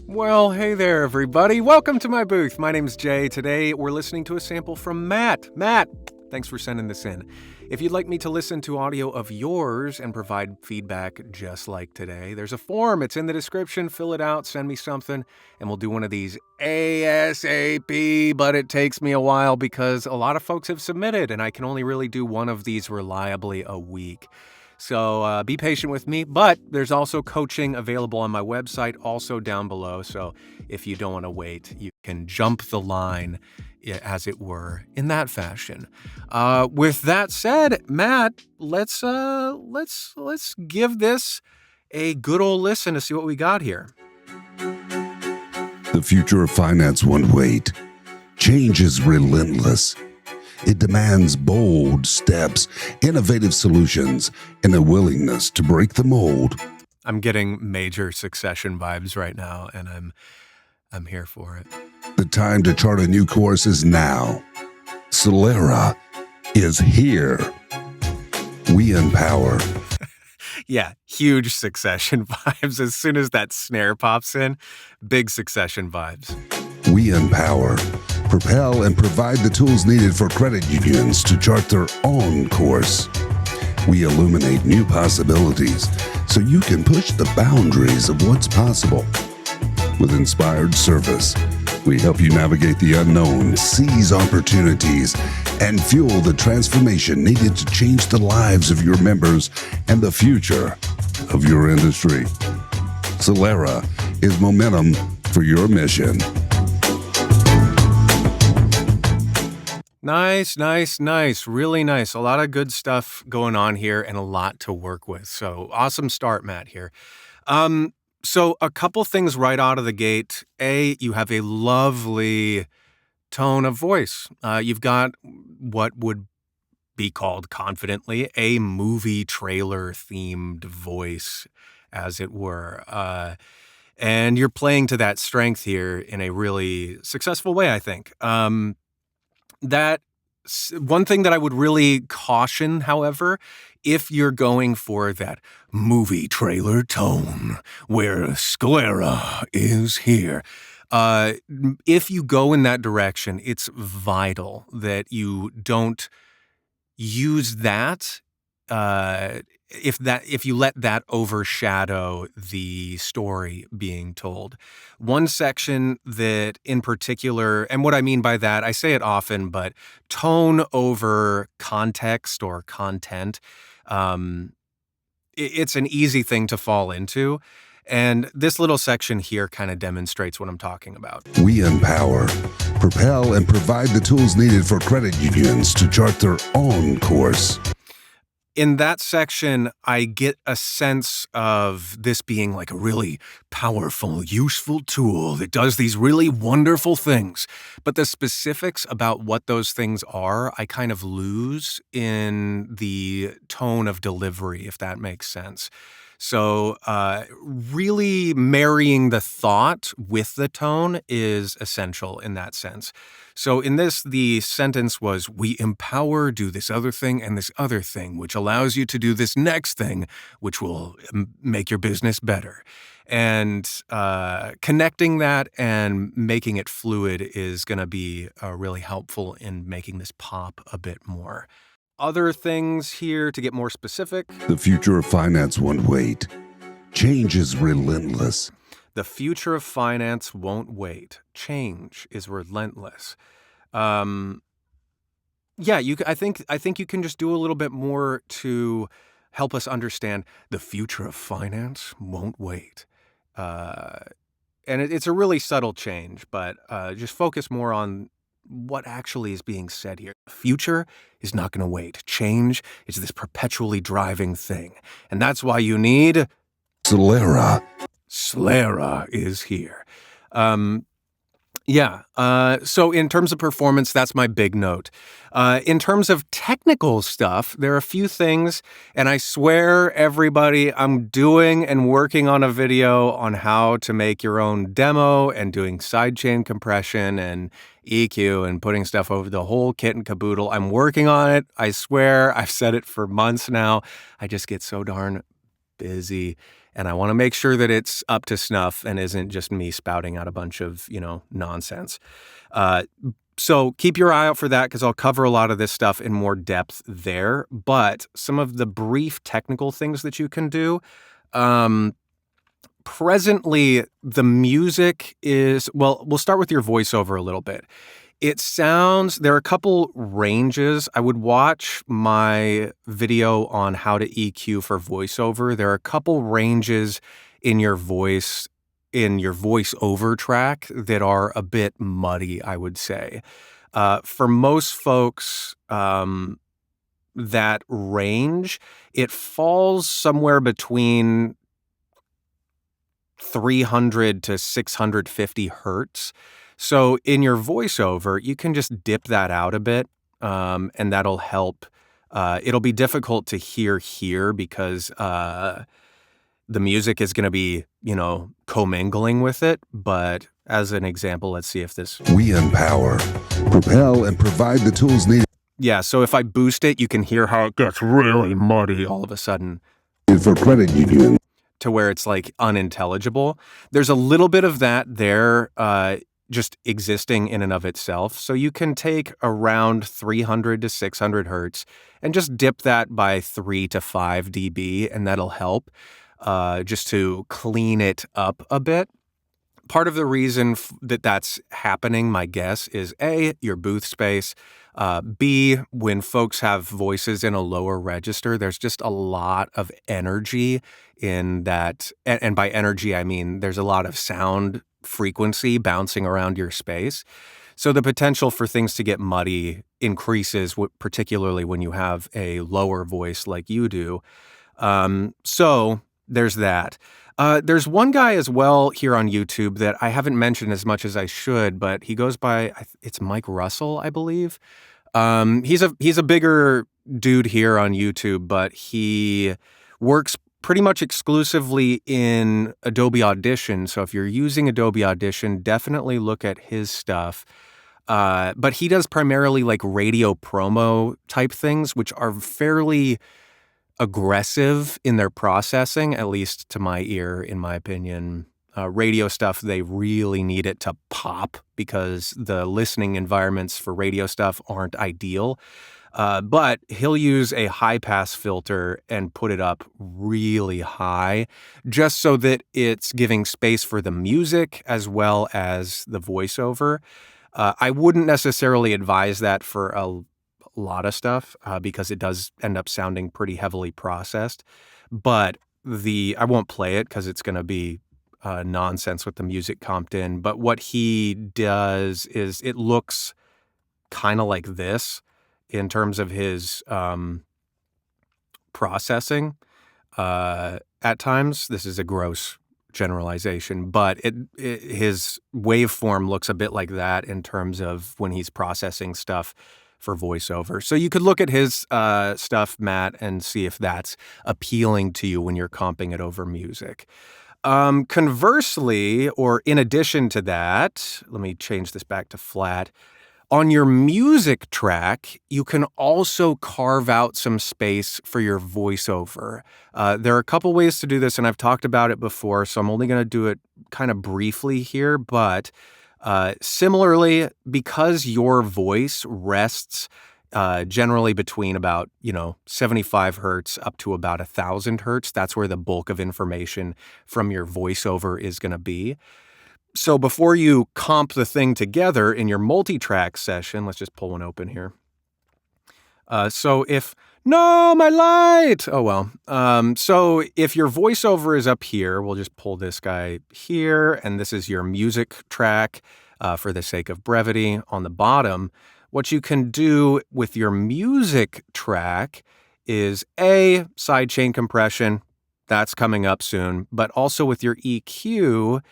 Well, hey there, everybody. Welcome to my booth. My name's Jay. Today, we're listening to a sample from Matt. Matt, thanks for sending this in. If you'd like me to listen to audio of yours and provide feedback just like today, there's a form. It's in the description. Fill it out, send me something, and we'll do one of these ASAP. But it takes me a while because a lot of folks have submitted, and I can only really do one of these reliably a week. So be patient with me, but there's also coaching available on my website, also down below. So if you don't want to wait, you can jump the line, as it were, in that fashion. With that said, Matt, let's give this a good old listen to see what we got here. The future of finance won't wait. Change is relentless. It demands bold steps, innovative solutions, and a willingness to break the mold. I'm getting major Succession vibes right now, and I'm here for it. The time to chart a new course is now. Solera is here. We empower. Yeah, huge Succession vibes. As soon as that snare pops in, big Succession vibes. We empower, propel, and provide the tools needed for credit unions to chart their own course. We illuminate new possibilities so you can push the boundaries of what's possible. With inspired service, we help you navigate the unknown, seize opportunities, and fuel the transformation needed to change the lives of your members and the future of your industry. Solera is momentum for your mission. Nice. Really nice. A lot of good stuff going on here and a lot to work with. So awesome start, Matt, here. So a couple things right out of the gate. You have a lovely tone of voice. You've got what would be called confidently a movie trailer themed voice, as it were. And you're playing to that strength here in a really successful way, I think. That one thing that I would really caution, however, if you're going for that movie trailer tone where Sclera is here, if you go in that direction, it's vital that you don't use that. If you let that overshadow the story being told. One section that in particular, and what I mean by that, I say it often, but tone over context or content, it's an easy thing to fall into. And this little section here kind of demonstrates what I'm talking about. We empower, propel, and provide the tools needed for credit unions to chart their own course. In that section, I get a sense of this being like a really powerful, useful tool that does these really wonderful things. But the specifics about what those things are, I kind of lose in the tone of delivery, if that makes sense. So really marrying the thought with the tone is essential in that sense. So in this, the sentence was, we empower, do this other thing and this other thing, which allows you to do this next thing, which will make your business better. And connecting that and making it fluid is going to be really helpful in making this pop a bit more. Other things here to get more specific. The future of finance won't wait. Change is relentless. The future of finance won't wait. Change is relentless. I think you can just do a little bit more to help us understand the future of finance won't wait. And it's a really subtle change, but just focus more on what actually is being said here. The future is not going to wait. Change is this perpetually driving thing. And that's why you need Solera. Solera is here. So in terms of performance, that's my big note. In terms of technical stuff, there are a few things, and I swear, everybody, I'm doing and working on a video on how to make your own demo and doing sidechain compression and EQ and putting stuff over the whole kit and caboodle. I'm working on it. I swear, I've said it for months now. I just get so darn busy. and I want to make sure that it's up to snuff and isn't just me spouting out a bunch of, nonsense. So keep your eye out for that because I'll cover a lot of this stuff in more depth there. But some of the brief technical things that you can do, presently the music is, well, we'll start with your voiceover a little bit. There are a couple ranges. I would watch my video on how to EQ for voiceover. There are a couple ranges in your voiceover track that are a bit muddy, I would say. For most folks, that range, it falls somewhere between 300 to 650 hertz. So in your voiceover, you can just dip that out a bit, and that'll help. It'll be difficult to hear here because the music is going to be, commingling with it. But as an example, let's see if this... We empower, propel, and provide the tools needed Yeah, so if I boost it, you can hear how it gets really muddy all of a sudden for credit union. to where it's like unintelligible. There's a little bit of that there just existing in and of itself. So you can take around 300 to 600 hertz and just dip that by 3 to 5 dB, and that'll help just to clean it up a bit. Part of the reason that that's happening, my guess, is A, your booth space. B, when folks have voices in a lower register, there's just a lot of energy in that. And by energy, I mean there's a lot of sound frequency bouncing around your space. So the potential for things to get muddy increases, particularly when you have a lower voice like you do. So there's that. There's one guy as well here on YouTube that I haven't mentioned as much as I should, but he goes by, it's Mike Russell, I believe. He's a bigger dude here on YouTube, but he works pretty much exclusively in Adobe Audition. So if you're using Adobe Audition, definitely look at his stuff. But he does primarily like radio promo type things, which are fairly aggressive in their processing, at least to my ear, in my opinion. Radio stuff, they really need it to pop because the listening environments for radio stuff aren't ideal. But he'll use a high-pass filter and put it up really high just so that it's giving space for the music as well as the voiceover. I wouldn't necessarily advise that for a lot of stuff because it does end up sounding pretty heavily processed. But I won't play it because it's going to be nonsense with the music comped in. But what he does is it looks kind of like this in terms of his processing. At times, this is a gross generalization, but his waveform looks a bit like that in terms of when he's processing stuff for voiceover. So you could look at his stuff, Matt, and see if that's appealing to you when you're comping it over music. Conversely, or in addition to that, let me change this back to flat. On your music track, you can also carve out some space for your voiceover. There are a couple ways to do this, and I've talked about it before, so I'm only going to do it kind of briefly here. But similarly, because your voice rests generally between about 75 hertz up to about 1,000 hertz, that's where the bulk of information from your voiceover is going to be. So before you comp the thing together in your multi-track session, let's just pull one open here. No, my light! Oh, well. So if your voiceover is up here, we'll just pull this guy here, and this is your music track for the sake of brevity on the bottom. What you can do with your music track is A, sidechain compression. That's coming up soon. But also with your EQ,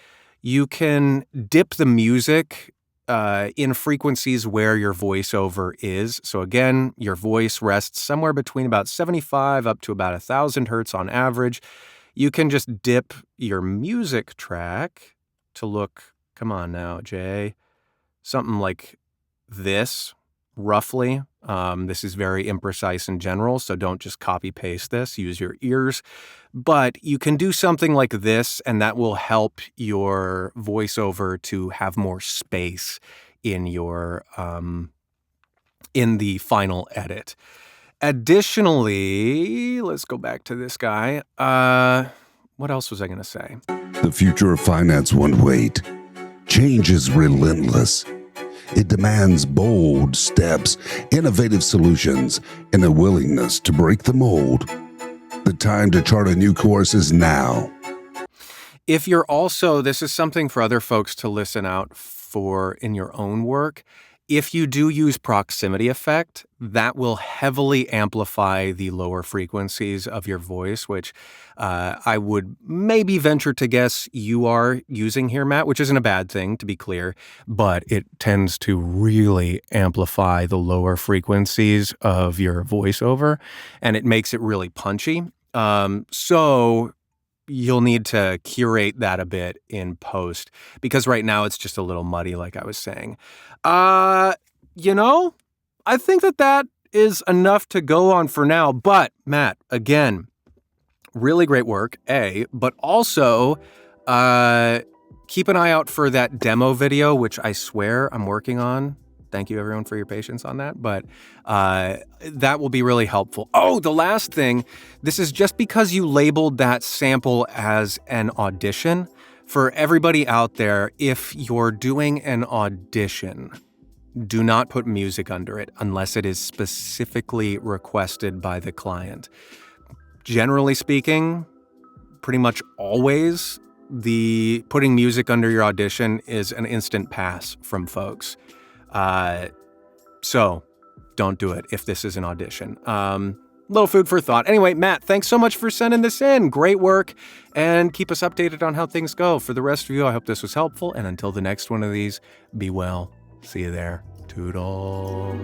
you can dip the music in frequencies where your voiceover is. So again, your voice rests somewhere between about 75 up to about 1,000 hertz on average. You can just dip your music track to look, come on now, Jay, something like this. roughly. This is very imprecise in general, so don't just copy paste this. Use your ears. But you can do something like this, and that will help your voiceover to have more space in your in the final edit. Additionally, let's go back to this guy. What else was I going to say? The future of finance won't wait. Change is relentless. It demands bold steps, innovative solutions, and a willingness to break the mold. The time to chart a new course is now. If you're also, this is something for other folks to listen out for in your own work. If you do use proximity effect, that will heavily amplify the lower frequencies of your voice, which I would maybe venture to guess you are using here, Matt, which isn't a bad thing, to be clear, but it tends to really amplify the lower frequencies of your voiceover, and it makes it really punchy. So you'll need to curate that a bit in post, because right now it's just a little muddy, like I was saying. I think that is enough to go on for now. But Matt, again, really great work, but also keep an eye out for that demo video, which I swear I'm working on. Thank you, everyone, for your patience on that. But that will be really helpful. Oh, the last thing, this is just because you labeled that sample as an audition. For everybody out there, if you're doing an audition, do not put music under it unless it is specifically requested by the client. Generally speaking, pretty much always, the putting music under your audition is an instant pass from folks. So don't do it if this is an audition. Little food for thought. Anyway, Matt, thanks so much for sending this in. Great work. And keep us updated on how things go. For the rest of you, I hope this was helpful. And until the next one of these, be well. See you there. Toodles.